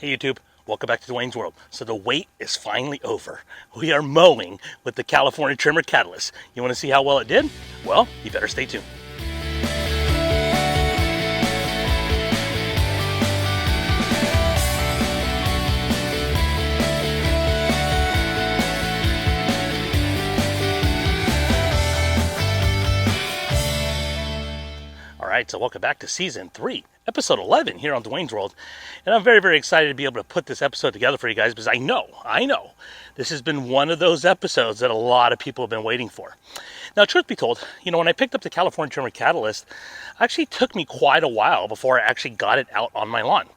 Hey YouTube, welcome back to Dwayne's World. So the wait is finally over. We are mowing with the California trimmer Catatlyst. You want to see how well it did? Well, you better stay tuned. Alright, so welcome back to Season 3, Episode 11 here on Dwayne's World. And I'm very, very excited to be able to put this episode together for you guys because I know, this has been one of those episodes that a lot of people have been waiting for. Now, truth be told, when I picked up the California trimmer Catatlyst, it actually took me quite a while before I actually got it out on my lawn.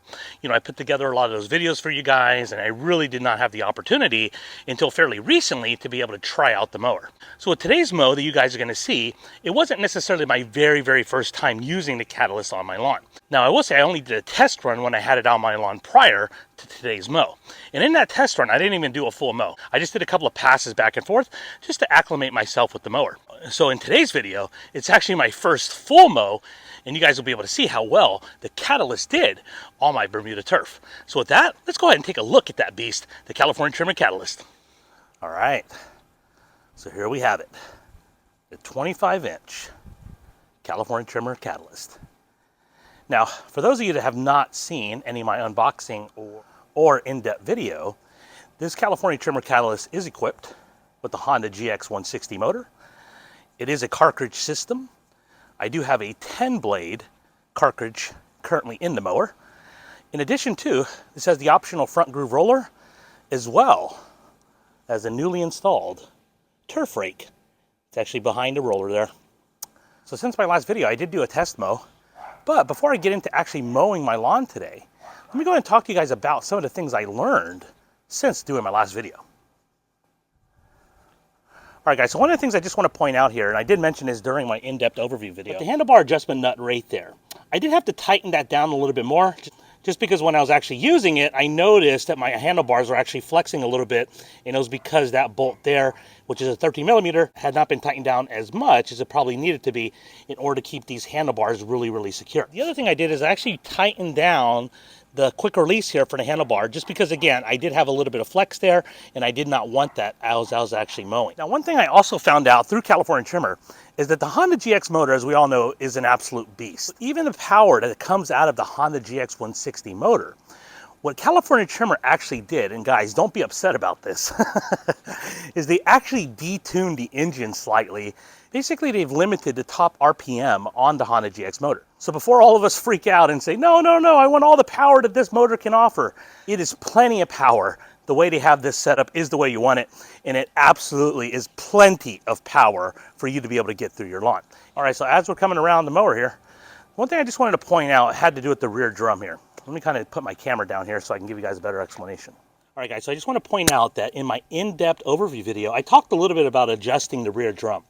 I put together a lot of those videos for you guys, and I really did not have the opportunity until fairly recently to be able to try out the mower. So with today's mow that you guys are going to see, it wasn't necessarily my very, very first time using the Catatlyst on my lawn. Now, I will say I only did a test run when I had it on my lawn prior to today's mow. And in that test run, I didn't even do a full mow. I just did a couple of passes back and forth just to acclimate myself with the mower. So in today's video, it's actually my first full mow, and you guys will be able to see how well the Catatlyst did on my Bermuda turf. So with that, let's go ahead and take a look at that beast, the California trimmer Catatlyst. All right, so here we have it, the 25-inch California trimmer Catatlyst. Now, for those of you that have not seen any of my unboxing or in-depth video, this California trimmer Catatlyst is equipped with the Honda GX160 motor. It is a cartridge system. I do have a 10-blade cartridge currently in the mower. In addition to, this has the optional front groove roller, as well as a newly installed turf rake. It's actually behind the roller there. So since my last video, I did do a test mow. But before I get into actually mowing my lawn today, let me go ahead and talk to you guys about some of the things I learned since doing my last video. All right, guys, so one of the things I just want to point out here, and I did mention this during my in-depth overview video, but the handlebar adjustment nut right there. I did have to tighten that down a little bit more, just because when I was actually using it, I noticed that my handlebars were actually flexing a little bit, and it was because that bolt there, which is a 13 millimeter, had not been tightened down as much as it probably needed to be in order to keep these handlebars really, really secure. The other thing I did is I actually tightened down the quick release here for the handlebar, just because, again, I did have a little bit of flex there, and I did not want that as I was actually mowing. Now, one thing I also found out through California Trimmer is that the Honda GX motor, as we all know, is an absolute beast. Even the power that comes out of the Honda GX160 motor, what California Trimmer actually did, and guys, don't be upset about this, is they actually detuned the engine slightly. Basically, they've limited the top RPM on the Honda GX motor. So before all of us freak out and say, no, I want all the power that this motor can offer, it is plenty of power. The way they have this set up is the way you want it, and it absolutely is plenty of power for you to be able to get through your lawn. All right, so as we're coming around the mower here, one thing I just wanted to point out had to do with the rear drum here. Let me kind of put my camera down here so I can give you guys a better explanation. All right, guys, so I just want to point out that in my in-depth overview video, I talked a little bit about adjusting the rear drum.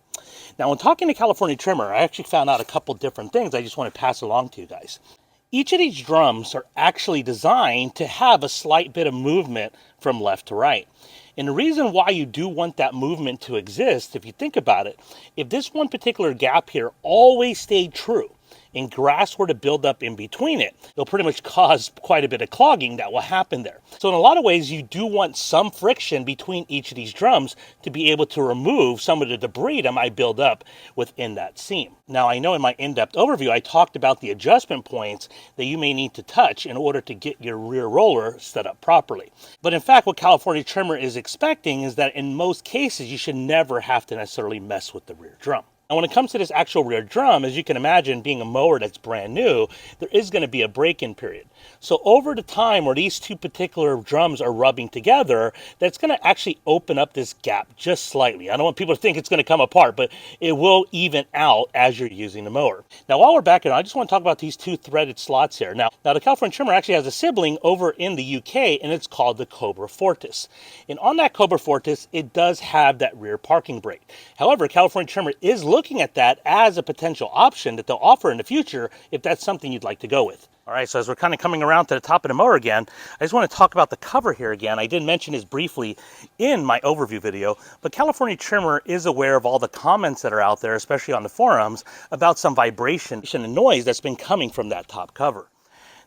Now, when talking to California Trimmer, I actually found out a couple different things I just want to pass along to you guys. Each of these drums are actually designed to have a slight bit of movement from left to right. And the reason why you do want that movement to exist, if you think about it, if this one particular gap here always stayed true, and grass were to build up in between it, it'll pretty much cause quite a bit of clogging that will happen there. So in a lot of ways, you do want some friction between each of these drums to be able to remove some of the debris that might build up within that seam. Now, I know in my in-depth overview, I talked about the adjustment points that you may need to touch in order to get your rear roller set up properly. But in fact, what California Trimmer is expecting is that in most cases, you should never have to necessarily mess with the rear drum. Now, when it comes to this actual rear drum, as you can imagine, being a mower that's brand new, there is going to be a break-in period. So over the time where these two particular drums are rubbing together, that's going to actually open up this gap just slightly. I don't want people to think it's going to come apart, but it will even out as you're using the mower. Now, while we're back in, I just want to talk about these two threaded slots here. Now the California Trimmer actually has a sibling over in the UK, and it's called the Cobra Fortis. And on that Cobra Fortis, it does have that rear parking brake. However, California Trimmer is looking at that as a potential option that they'll offer in the future if that's something you'd like to go with. All right, so as we're kind of coming around to the top of the mower again, I just want to talk about the cover here again. I did mention this briefly in my overview video, but California Trimmer is aware of all the comments that are out there, especially on the forums, about some vibration and noise that's been coming from that top cover.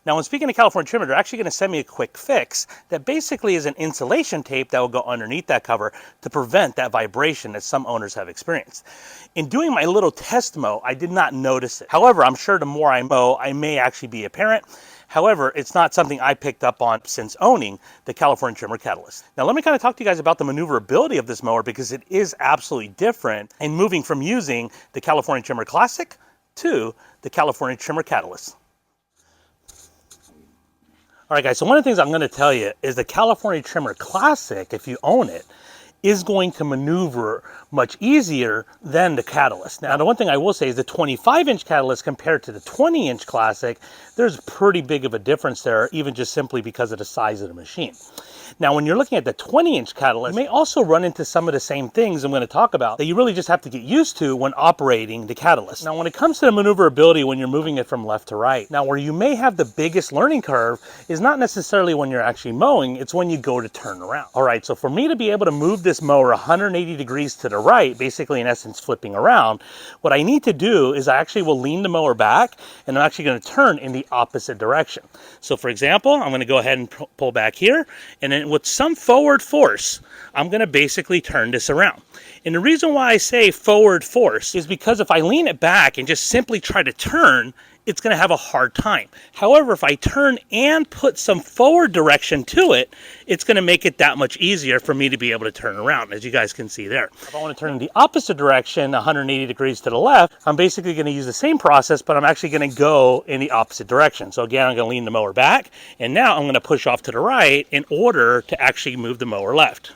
Now, when speaking to California Trimmer, they're actually going to send me a quick fix that basically is an insulation tape that will go underneath that cover to prevent that vibration that some owners have experienced. In doing my little test mow, I did not notice it. However, I'm sure the more I mow, I may actually be apparent. However, it's not something I picked up on since owning the California Trimmer Catatlyst. Now, let me kind of talk to you guys about the maneuverability of this mower, because it is absolutely different in moving from using the California Trimmer Classic to the California Trimmer Catatlyst. All right, guys, so one of the things I'm going to tell you is the California Trimmer Classic, if you own it, is going to maneuver much easier than the Catatlyst. Now, the one thing I will say is the 25-inch Catatlyst compared to the 20-inch Classic, there's pretty big of a difference there, even just simply because of the size of the machine. Now, when you're looking at the 20-inch Catatlyst, you may also run into some of the same things I'm going to talk about that you really just have to get used to when operating the Catatlyst. Now, when it comes to the maneuverability when you're moving it from left to right, now where you may have the biggest learning curve is not necessarily when you're actually mowing, it's when you go to turn around. All right, so for me to be able to move this mower 180 degrees to the right, basically in essence flipping around, what I need to do is I actually will lean the mower back, and I'm actually going to turn in the opposite direction. So for example, I'm going to go ahead and pull back here, and then with some forward force, I'm going to basically turn this around. And the reason why I say forward force is because if I lean it back and just simply try to turn, it's going to have a hard time. However, if I turn and put some forward direction to it, it's going to make it that much easier for me to be able to turn around, as you guys can see there. If I want to turn in the opposite direction, 180 degrees to the left, I'm basically going to use the same process, but I'm actually going to go in the opposite direction. So again, I'm going to lean the mower back, and now I'm going to push off to the right in order to actually move the mower left.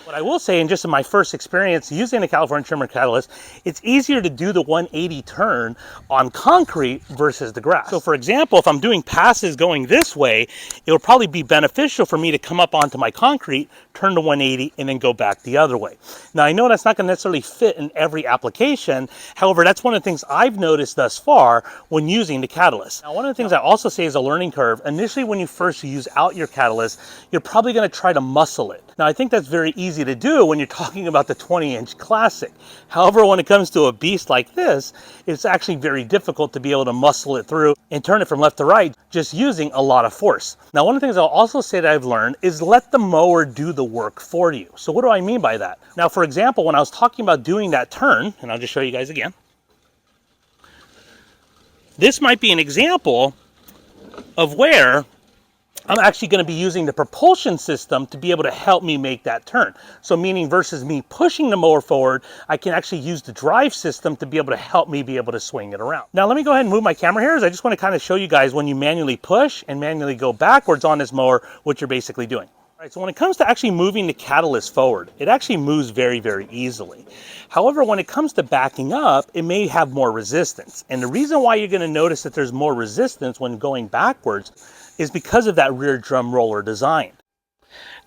What I will say, and just in my first experience using the California Trimmer Catatlyst, it's easier to do the 180 turn on concrete versus the grass. So for example, if I'm doing passes going this way, it will probably be beneficial for me to come up onto my concrete, turn to 180, and then go back the other way. Now, I know that's not going to necessarily fit in every application. However, that's one of the things I've noticed thus far when using the Catatlyst. Now, one of the things I also say is a learning curve. Initially, when you first use out your Catatlyst, you're probably going to try to muscle it. Now, I think that's very easy to do when you're talking about the 20-inch Classic. However, when it comes to a beast like this, it's actually very difficult to be able to muscle it through and turn it from left to right just using a lot of force. Now, one of the things I'll also say that I've learned is let the mower do the work for you. So what do I mean by that? Now, for example, when I was talking about doing that turn, and I'll just show you guys again, this might be an example of where I'm actually going to be using the propulsion system to be able to help me make that turn. So meaning versus me pushing the mower forward, I can actually use the drive system to be able to help me be able to swing it around. Now let me go ahead and move my camera here, as I just want to kind of show you guys when you manually push and manually go backwards on this mower, what you're basically doing. All right, so when it comes to actually moving the Catatlyst forward, it actually moves very, very easily. However, when it comes to backing up, it may have more resistance. And the reason why you're going to notice that there's more resistance when going backwards is because of that rear drum roller design.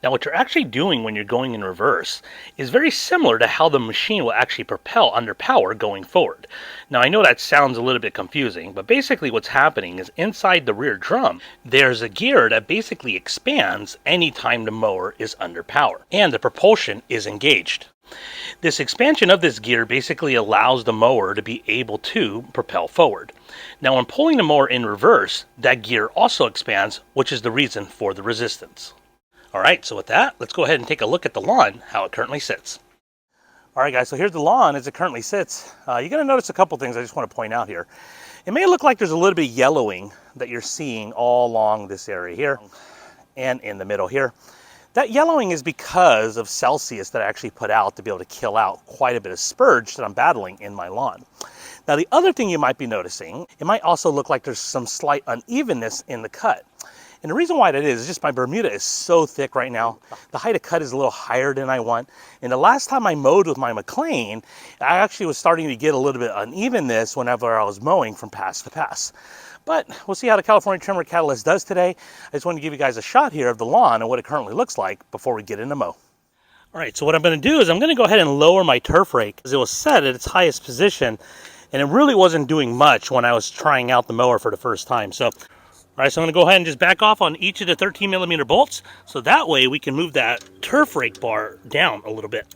Now, what you're actually doing when you're going in reverse is very similar to how the machine will actually propel under power going forward. Now, I know that sounds a little bit confusing, but basically what's happening is inside the rear drum, there's a gear that basically expands anytime the mower is under power and the propulsion is engaged. This expansion of this gear basically allows the mower to be able to propel forward. Now, when pulling the mower in reverse, that gear also expands, which is the reason for the resistance. All right, so with that, let's go ahead and take a look at the lawn, how it currently sits. All right, guys, so here's the lawn as it currently sits. You're going to notice a couple things I just want to point out here. It may look like there's a little bit of yellowing that you're seeing all along this area here and in the middle here. That yellowing is because of Celsius that I actually put out to be able to kill out quite a bit of spurge that I'm battling in my lawn. Now, the other thing you might be noticing, it might also look like there's some slight unevenness in the cut. And the reason why that is just my Bermuda is so thick right now. The height of cut is a little higher than I want. And the last time I mowed with my McLean, I actually was starting to get a little bit of unevenness whenever I was mowing from pass to pass. But we'll see how the California Trimmer Catatlyst does today. I just wanted to give you guys a shot here of the lawn and what it currently looks like before we get into mow. All right, so what I'm going to do is I'm going to go ahead and lower my turf rake because it was set at its highest position, and it really wasn't doing much when I was trying out the mower for the first time. So, all right, so I'm going to go ahead and just back off on each of the 13mm bolts, so that way we can move that turf rake bar down a little bit.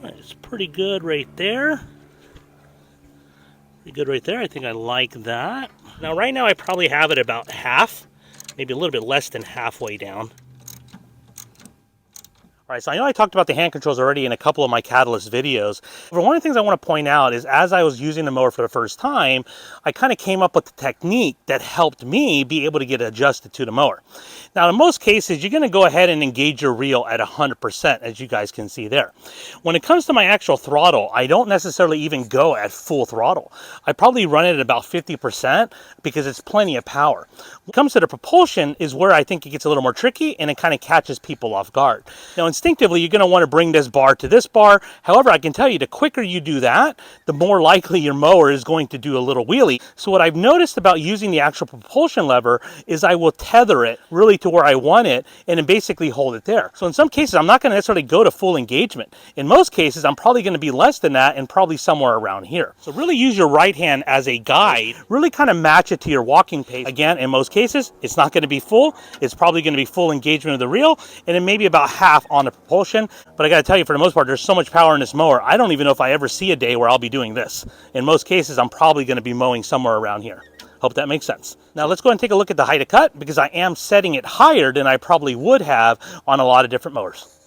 It's pretty good right there. Pretty good right there. I think I like that. Now, right now, I probably have it about half, maybe a little bit less than halfway down. All right, so I know I talked about the hand controls already in a couple of my Catatlyst videos, but one of the things I want to point out is as I was using the mower for the first time, I kind of came up with the technique that helped me be able to get adjusted to the mower. Now, in most cases, you're going to go ahead and engage your reel at 100%, as you guys can see there. When it comes to my actual throttle, I don't necessarily even go at full throttle. I probably run it at about 50% because it's plenty of power. When it comes to the propulsion is where I think it gets a little more tricky and it kind of catches people off guard. Now, instinctively, you're going to want to bring this bar to this bar. However, I can tell you the quicker you do that, the more likely your mower is going to do a little wheelie. So what I've noticed about using the actual propulsion lever is I will tether it really to where I want it and then basically hold it there. So in some cases, I'm not going to necessarily go to full engagement. In most cases, I'm probably going to be less than that and probably somewhere around here. So really use your right hand as a guide. Really kind of match it to your walking pace. Again, in most cases, it's not going to be full. It's probably going to be full engagement of the reel and then maybe about half on the propulsion. But I got to tell you, for the most part, there's so much power in this mower. I don't even know if I ever see a day where I'll be doing this. In most cases, I'm probably going to be mowing somewhere around here. Hope that makes sense. Now let's go ahead and take a look at the height of cut because I am setting it higher than I probably would have on a lot of different mowers.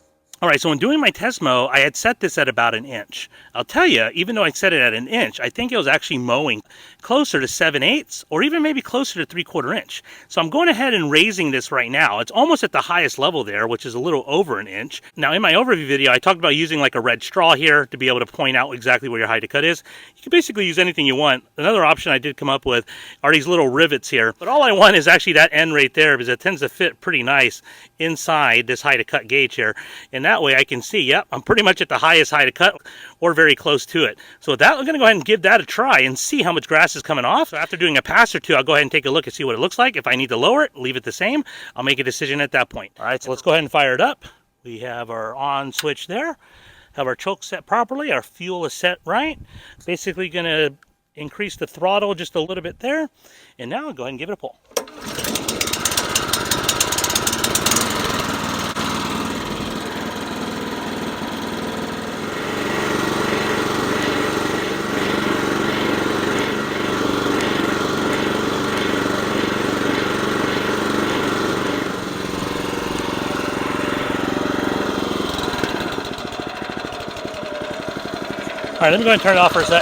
All right, so when doing my test mow, I had set this at about 1 inch. I'll tell you, even though I set it at 1 inch, I think it was actually mowing closer to 7/8 or even maybe closer to 3/4 inch. So I'm going ahead and raising this right now. It's almost at the highest level there, which is a little over 1 inch. Now in my overview video, I talked about using like a red straw here to be able to point out exactly where your height of cut is. You can basically use anything you want. Another option I did come up with are these little rivets here. But all I want is actually that end right there because it tends to fit pretty nice inside this height of cut gauge here. And that way I can see, yep, I'm pretty much at the highest height of cut or very close to it. So with that, I'm going to go ahead and give that a try and see how much grass is coming off. So after doing a pass or two, I'll go ahead and take a look and see what it looks like. If I need to lower it, leave it the same. I'll make a decision at that point. All right, so let's go ahead and fire it up. We have our on switch there. Have our choke set properly. Our fuel is set right. Basically going to increase the throttle just a little bit there. And now I'll go ahead and give it a pull. All right, let me go ahead and turn it off for a sec.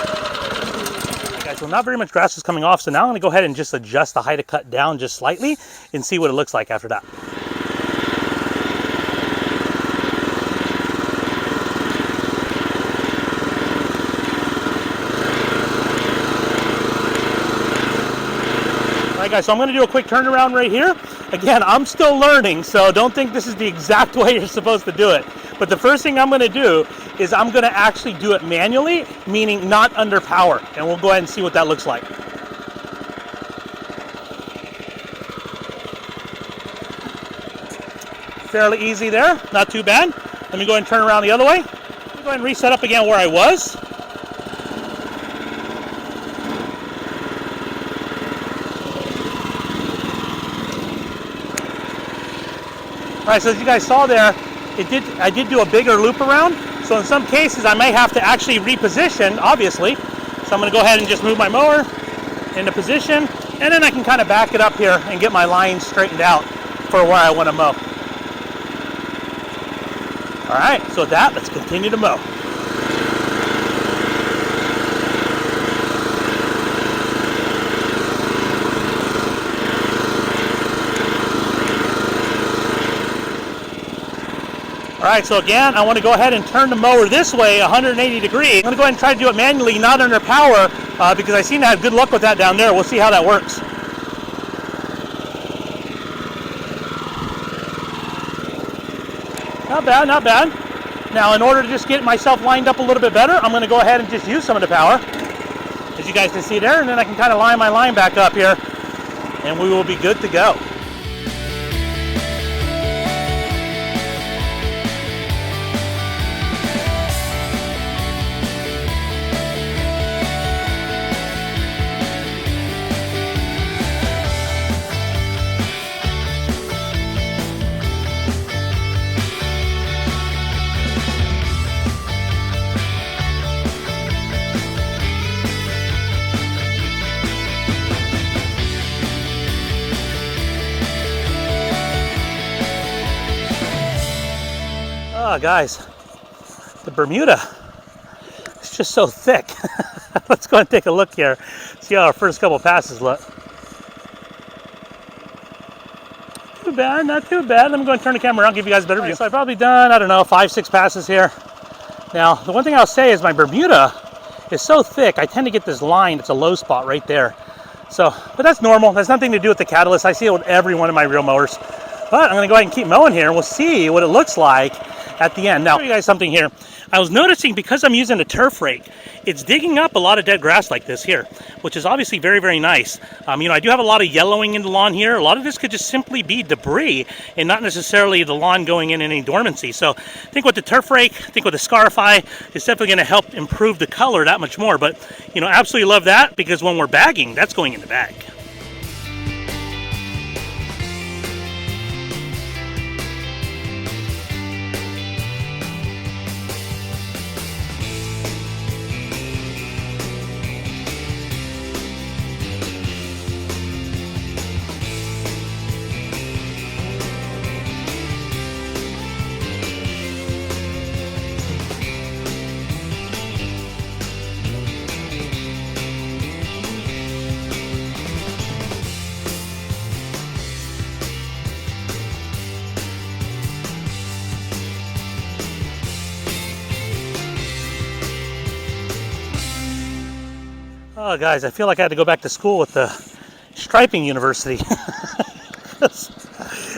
Okay, guys, so not very much grass is coming off, so now I'm going to go ahead and just adjust the height of cut down just slightly and see what it looks like after that. All right, guys, so I'm going to do a quick turnaround right here. Again, I'm still learning, so don't think this is the exact way you're supposed to do it. But the first thing I'm going to do is I'm going to actually do it manually, meaning not under power. And we'll go ahead and see what that looks like. Fairly easy there, not too bad. Let me go ahead and turn around the other way. Let me go ahead and reset up again where I was. All right, so as you guys saw there, I did do a bigger loop around. So in some cases, I may have to actually reposition, obviously. So I'm going to go ahead and just move my mower into position, and then I can kind of back it up here and get my lines straightened out for where I want to mow. All right, so with that, let's continue to mow. All right, so again, I want to go ahead and turn the mower this way, 180 degrees. I'm going to go ahead and try to do it manually, not under power, because I seem to have good luck with that down there. We'll see how that works. Not bad, not bad. Now, in order to just get myself lined up a little bit better, I'm going to go ahead and just use some of the power, as you guys can see there, and then I can kind of line my line back up here, and we will be good to go. Oh, guys, the Bermuda is just so thick. Let's go and take a look here, see how our first couple passes look. Too bad, not too bad. Let me go and turn the camera around, give you guys a better view. So I've probably done, I don't know, 5, 6 passes here. Now, the one thing I'll say is my Bermuda is so thick, I tend to get this line. It's a low spot right there. So, but that's normal. That's nothing to do with the Catatlyst. I see it with every one of my real mowers. But I'm gonna go ahead and keep mowing here, and we'll see what it looks like at the end. Now, I'll show you guys something here. I was noticing because I'm using a turf rake, it's digging up a lot of dead grass like this here, which is obviously very, very nice. You know, I do have a lot of yellowing in the lawn here. A lot of this could just simply be debris and not necessarily the lawn going in any dormancy. So I think with the turf rake, I think with the Scarify, it's definitely gonna help improve the color that much more. But, you know, absolutely love that, because when we're bagging, that's going in the bag. Oh, guys, I feel like I had to go back to school with the striping university. I'm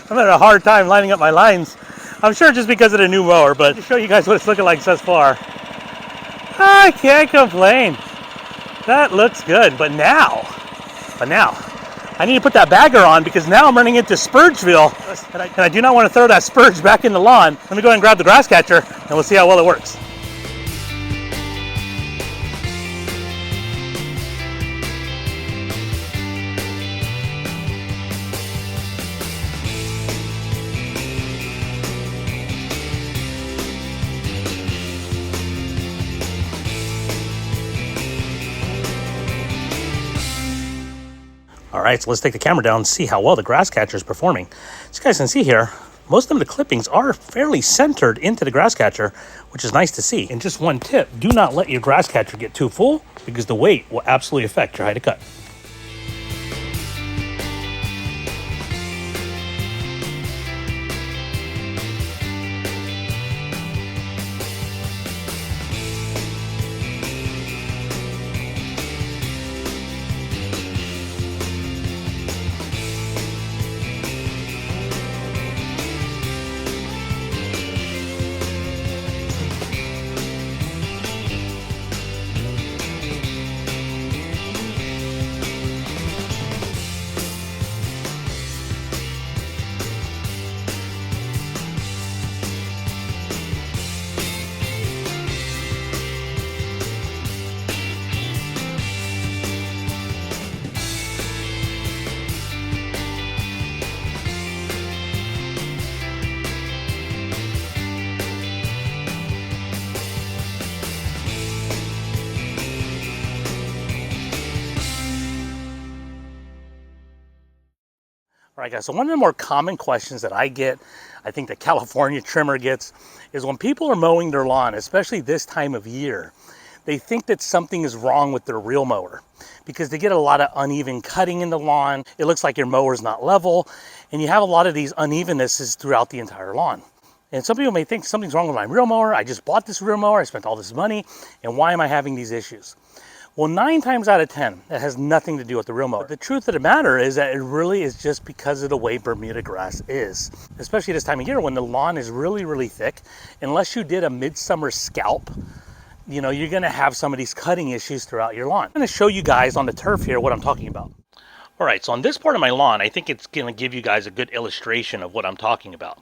having a hard time lining up my lines. I'm sure just because of the new mower, but to show you guys what it's looking like thus far, I can't complain. That looks good, but now, I need to put that bagger on, because now I'm running into Spurgeville, and I do not want to throw that spurge back in the lawn. Let me go ahead and grab the grass catcher, and we'll see how well it works. All right, so let's take the camera down and see how well the grass catcher is performing. As you guys can see here, most of the clippings are fairly centered into the grass catcher, which is nice to see. And just one tip, do not let your grass catcher get too full, because the weight will absolutely affect your height of cut. All right, guys, so one of the more common questions that I get, I think the California trimmer gets, is when people are mowing their lawn, especially this time of year, they think that something is wrong with their reel mower, because they get a lot of uneven cutting in the lawn. It looks like your mower's not level, and you have a lot of these unevennesses throughout the entire lawn. And some people may think something's wrong with my reel mower. I just bought this reel mower, I spent all this money, and why am I having these issues? Well, 9 times out of 10, it has nothing to do with the reel mower. But the truth of the matter is that it really is just because of the way Bermuda grass is. Especially this time of year when the lawn is really, really thick. Unless you did a midsummer scalp, you know, you're gonna have some of these cutting issues throughout your lawn. I'm gonna show you guys on the turf here what I'm talking about. All right, so on this part of my lawn, I think it's gonna give you guys a good illustration of what I'm talking about.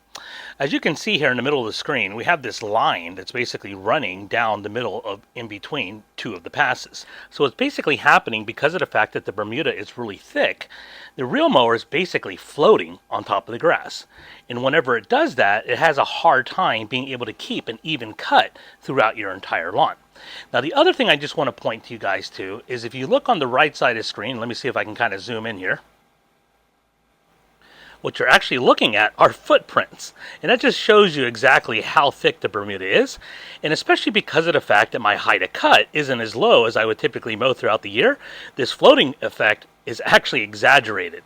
As you can see here in the middle of the screen, we have this line that's basically running down the middle of in between 2 of the passes. So it's basically happening because of the fact that the Bermuda is really thick. The reel mower is basically floating on top of the grass. And whenever it does that, it has a hard time being able to keep an even cut throughout your entire lawn. Now, the other thing I just want to point to you guys to is if you look on the right side of the screen, let me see if I can kind of zoom in here. what you're actually looking at are footprints. And that just shows you exactly how thick the Bermuda is. And especially because of the fact that my height of cut isn't as low as I would typically mow throughout the year, this floating effect is actually exaggerated.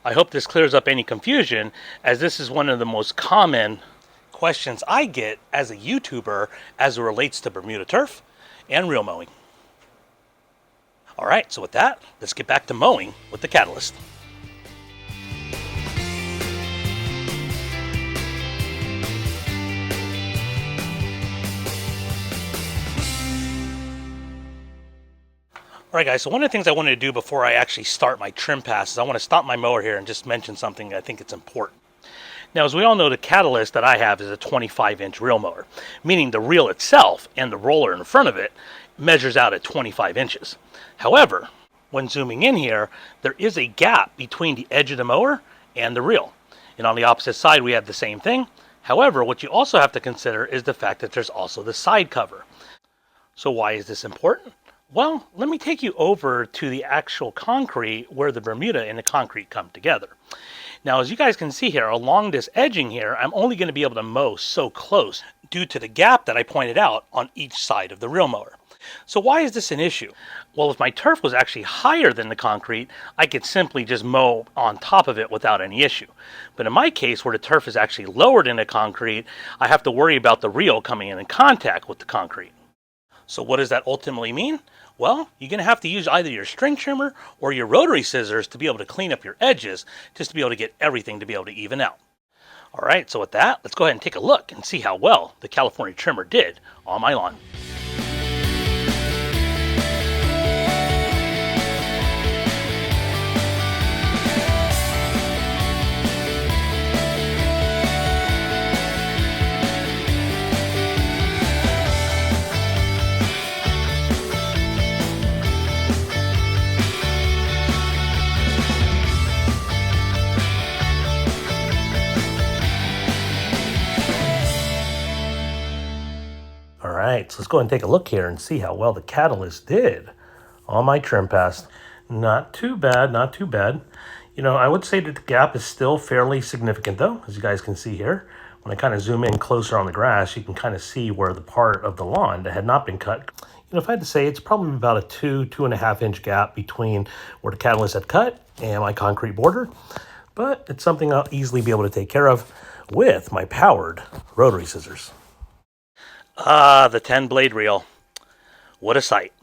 I hope this clears up any confusion, as this is one of the most common questions I get as a YouTuber as it relates to Bermuda turf and reel mowing. All right, so with that, let's get back to mowing with the Catatlyst. Alright guys, so one of the things I wanted to do before I actually start my trim pass is I want to stop my mower here and just mention something I think it's important. Now, as we all know, the Catatlyst that I have is a 25-inch reel mower, meaning the reel itself and the roller in front of it measures out at 25 inches. However, when zooming in here, there is a gap between the edge of the mower and the reel. And on the opposite side, we have the same thing. However, what you also have to consider is the fact that there's also the side cover. So why is this important? Well, let me take you over to the actual concrete where the Bermuda and the concrete come together. Now, as you guys can see here, along this edging here, I'm only going to be able to mow so close due to the gap that I pointed out on each side of the reel mower. So why is this an issue? Well, if my turf was actually higher than the concrete, I could simply just mow on top of it without any issue. But in my case, where the turf is actually lower than the concrete, I have to worry about the reel coming in contact with the concrete. So what does that ultimately mean? Well, you're going to have to use either your string trimmer or your rotary scissors to be able to clean up your edges, just to be able to get everything to be able to even out. All right, so with that, let's go ahead and take a look and see how well the California trimmer did on my lawn. Alright, so let's go ahead and take a look here and see how well the Catatlyst did on my trim pass. Not too bad, not too bad. You know, I would say that the gap is still fairly significant though, as you guys can see here. When I kind of zoom in closer on the grass, you can kind of see where the part of the lawn that had not been cut. You know, if I had to say, it's probably about a 2.5 inch gap between where the Catatlyst had cut and my concrete border. But it's something I'll easily be able to take care of with my powered rotary scissors. Ah, the 10-blade reel. What a sight.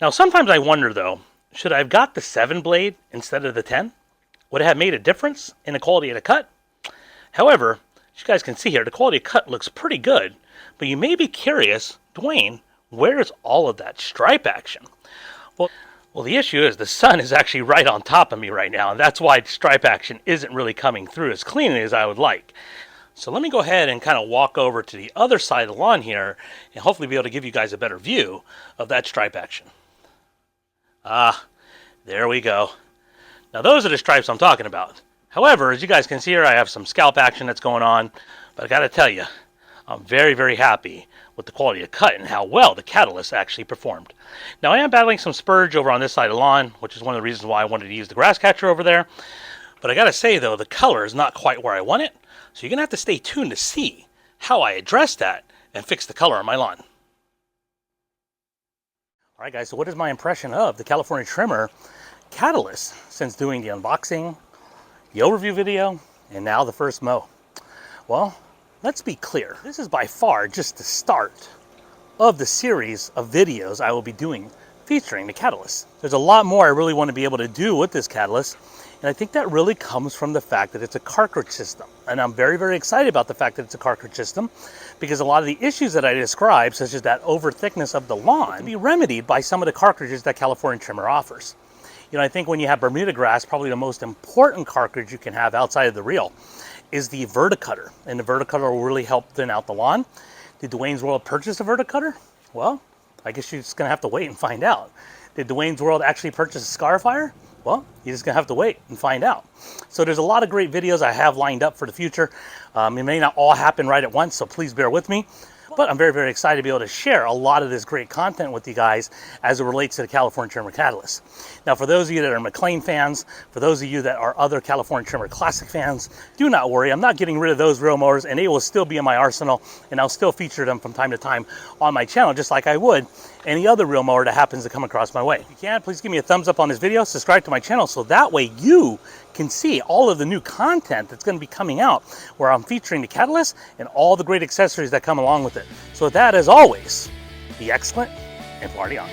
Now, sometimes I wonder, though, should I have got the 7-blade instead of the 10? Would it have made a difference in the quality of the cut? However, as you guys can see here, the quality of cut looks pretty good, but you may be curious, Dwayne, where is all of that stripe action? Well, the issue is the sun is actually right on top of me right now, and that's why the stripe action isn't really coming through as cleanly as I would like. So let me go ahead and kind of walk over to the other side of the lawn here and hopefully be able to give you guys a better view of that stripe action. Ah, there we go. Now those are the stripes I'm talking about. However, as you guys can see here, I have some scalp action that's going on, but I got to tell you, I'm very, very happy with the quality of cut and how well the Catatlyst actually performed. Now I am battling some spurge over on this side of the lawn, which is one of the reasons why I wanted to use the grass catcher over there. But I got to say though, the color is not quite where I want it. So you're going to have to stay tuned to see how I address that and fix the color on my lawn. Alright guys, so what is my impression of the California trimmer Catatlyst since doing the unboxing, the overview video, and now the first mow? Well, let's be clear. This is by far just the start of the series of videos I will be doing featuring the Catatlyst. There's a lot more I really want to be able to do with this Catatlyst. And I think that really comes from the fact that it's a cartridge system. And I'm very, very excited about the fact that it's a cartridge system because a lot of the issues that I described, such as that over thickness of the lawn, can be remedied by some of the cartridges that California trimmer offers. You know, I think when you have Bermuda grass, probably the most important cartridge you can have outside of the reel is the Verticutter. And the Verticutter will really help thin out the lawn. Did Dwayne's World purchase a Verticutter? Well, I guess you're just gonna have to wait and find out. Did Dwayne's World actually purchase a Scarifier? Well, you're just going to have to wait and find out. So there's a lot of great videos I have lined up for the future. It may not all happen right at once, so please bear with me. But I'm very, very excited to be able to share a lot of this great content with you guys as it relates to the California Trimmer Catatlyst. Now, for those of you that are McLean fans, for those of you that are other California Trimmer Classic fans, do not worry. I'm not getting rid of those reel mowers, and they will still be in my arsenal, and I'll still feature them from time to time on my channel, just like I would any other reel mower that happens to come across my way. If you can, please give me a thumbs up on this video, subscribe to my channel, so that way you can see all of the new content that's going to be coming out where I'm featuring the Catatlyst and all the great accessories that come along with it. So with that, as always, be excellent and party on.